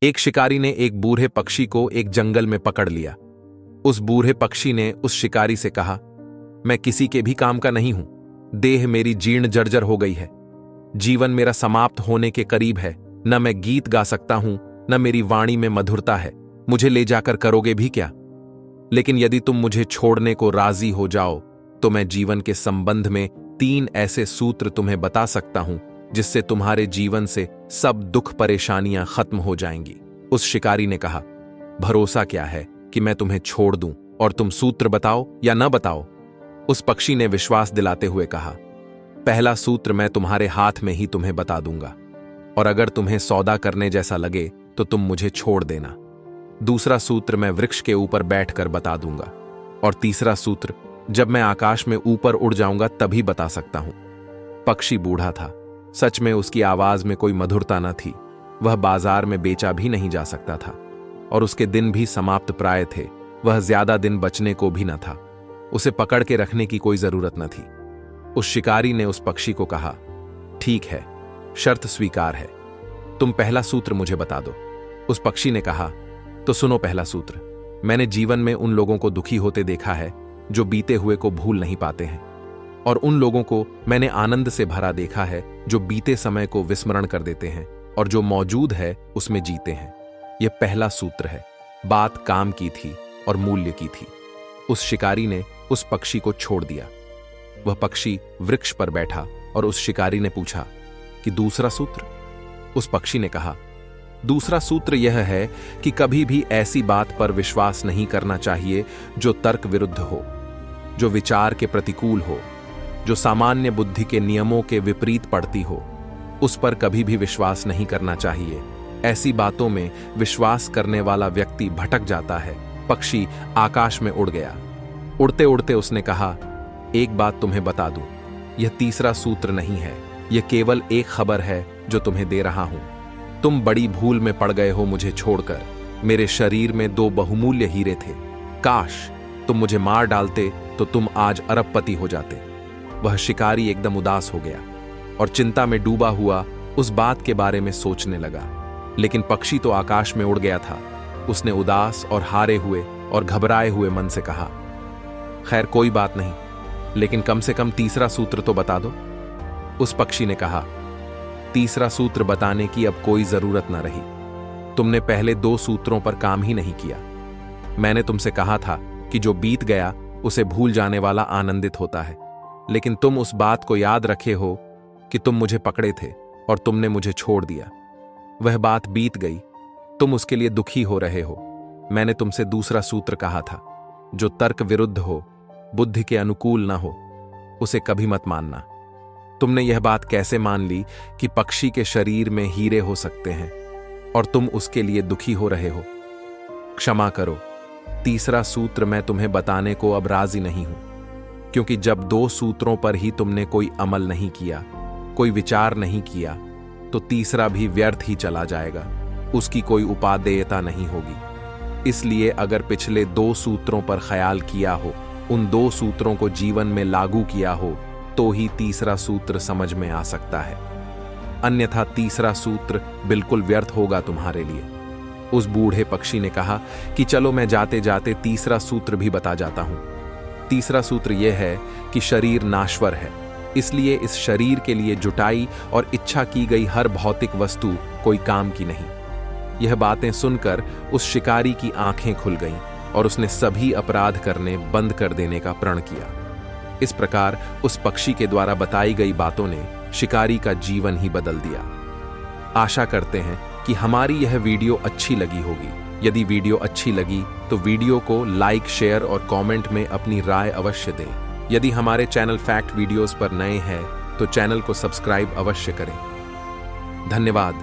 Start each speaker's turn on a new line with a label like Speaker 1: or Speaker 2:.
Speaker 1: एक शिकारी ने एक बूढ़े पक्षी को एक जंगल में पकड़ लिया। उस बूढ़े पक्षी ने उस शिकारी से कहा, मैं किसी के भी काम का नहीं हूं। देह मेरी जीर्ण जर्जर हो गई है। जीवन मेरा समाप्त होने के करीब है। न मैं गीत गा सकता हूं, न मेरी वाणी में मधुरता है। मुझे ले जाकर करोगे भी क्या? लेकिन यदि तुम मुझे छोड़ने को राजी हो जाओ तो मैं जीवन के संबंध में 3 ऐसे सूत्र तुम्हें बता सकता हूं जिससे तुम्हारे जीवन से सब दुख परेशानियां खत्म हो जाएंगी। उस शिकारी ने कहा, भरोसा क्या है कि मैं तुम्हें छोड़ दूं और तुम सूत्र बताओ या न बताओ? उस पक्षी ने विश्वास दिलाते हुए कहा, पहला सूत्र मैं तुम्हारे हाथ में ही तुम्हें बता दूंगा, और अगर तुम्हें सौदा करने जैसा लगे तो तुम मुझे छोड़ देना। दूसरा सूत्र मैं वृक्ष के ऊपर बैठकर बता दूंगा, और तीसरा सूत्र जब मैं आकाश में ऊपर उड़ जाऊंगा तभी बता सकता हूं। पक्षी बूढ़ा था। सच में उसकी आवाज में कोई मधुरता न थी। वह बाजार में बेचा भी नहीं जा सकता था, और उसके दिन भी समाप्त प्राय थे। वह ज्यादा दिन बचने को भी न था। उसे पकड़ के रखने की कोई जरूरत न थी। उस शिकारी ने उस पक्षी को कहा, ठीक है, शर्त स्वीकार है। तुम पहला सूत्र मुझे बता दो। उस पक्षी ने कहा, तो सुनो पहला सूत्र। मैंने जीवन में उन लोगों को दुखी होते देखा है जो बीते हुए को भूल नहीं पाते हैं, और उन लोगों को मैंने आनंद से भरा देखा है जो बीते समय को विस्मरण कर देते हैं और जो मौजूद है उसमें जीते हैं। यह पहला सूत्र है। बात काम की थी और मूल्य की थी। उस शिकारी ने उस पक्षी को छोड़ दिया। वह पक्षी वृक्ष पर बैठा और उस शिकारी ने पूछा कि दूसरा सूत्र? उस पक्षी ने कहा, दूसरा सूत्र यह है कि कभी भी ऐसी बात पर विश्वास नहीं करना चाहिए जो तर्क विरुद्ध हो, जो विचार के प्रतिकूल हो, जो सामान्य बुद्धि के नियमों के विपरीत पड़ती हो। उस पर कभी भी विश्वास नहीं करना चाहिए। ऐसी बातों में विश्वास करने वाला व्यक्ति भटक जाता है। पक्षी आकाश में उड़ गया। उड़ते उड़ते उसने कहा, एक बात तुम्हें बता दूं, यह तीसरा सूत्र नहीं है। यह केवल एक खबर है जो तुम्हें दे रहा हूं। तुम बड़ी भूल में पड़ गए हो मुझे छोड़कर। मेरे शरीर में 2 बहुमूल्य हीरे थे। काश तुम मुझे मार डालते तो तुम आज अरबपति हो जाते। वह शिकारी एकदम उदास हो गया और चिंता में डूबा हुआ उस बात के बारे में सोचने लगा। लेकिन पक्षी तो आकाश में उड़ गया था। उसने उदास और हारे हुए और घबराए हुए मन से कहा, खैर कोई बात नहीं, लेकिन कम से कम तीसरा सूत्र तो बता दो। उस पक्षी ने कहा, तीसरा सूत्र बताने की अब कोई जरूरत न रही। तुमने पहले 2 सूत्रों पर काम ही नहीं किया। मैंने तुमसे कहा था कि जो बीत गया उसे भूल जाने वाला आनंदित होता है, लेकिन तुम उस बात को याद रखे हो कि तुम मुझे पकड़े थे और तुमने मुझे छोड़ दिया। वह बात बीत गई। तुम उसके लिए दुखी हो रहे हो। मैंने तुमसे दूसरा सूत्र कहा था, जो तर्क विरुद्ध हो, बुद्धि के अनुकूल ना हो, उसे कभी मत मानना। तुमने यह बात कैसे मान ली कि पक्षी के शरीर में हीरे हो सकते हैं और तुम उसके लिए दुखी हो रहे हो? क्षमा करो, तीसरा सूत्र मैं तुम्हें बताने को अब राजी नहीं हूं, क्योंकि जब 2 सूत्रों पर ही तुमने कोई अमल नहीं किया, कोई विचार नहीं किया, तो तीसरा भी व्यर्थ ही चला जाएगा। उसकी कोई उपादेयता नहीं होगी। इसलिए अगर पिछले 2 सूत्रों पर ख्याल किया हो, उन 2 सूत्रों को जीवन में लागू किया हो, तो ही तीसरा सूत्र समझ में आ सकता है। अन्यथा तीसरा सूत्र बिल्कुल व्यर्थ होगा तुम्हारे लिए। उस बूढ़े पक्षी ने कहा कि चलो मैं जाते जाते तीसरा सूत्र भी बता जाता हूं। तीसरा सूत्र यह है कि शरीर नाश्वर है, इसलिए इस शरीर के लिए जुटाई और इच्छा की गई हर भौतिक वस्तु कोई काम की नहीं। यह बातें सुनकर उस शिकारी की आंखें खुल गईं और उसने सभी अपराध करने बंद कर देने का प्रण किया। इस प्रकार उस पक्षी के द्वारा बताई गई बातों ने शिकारी का जीवन ही बदल दिया। आशा करते हैं कि हमारी यह वीडियो अच्छी लगी होगी। यदि वीडियो अच्छी लगी तो वीडियो को लाइक, शेयर और कमेंट में अपनी राय अवश्य दें। यदि हमारे चैनल फैक्ट वीडियोस पर नए हैं तो चैनल को सब्सक्राइब अवश्य करें। धन्यवाद।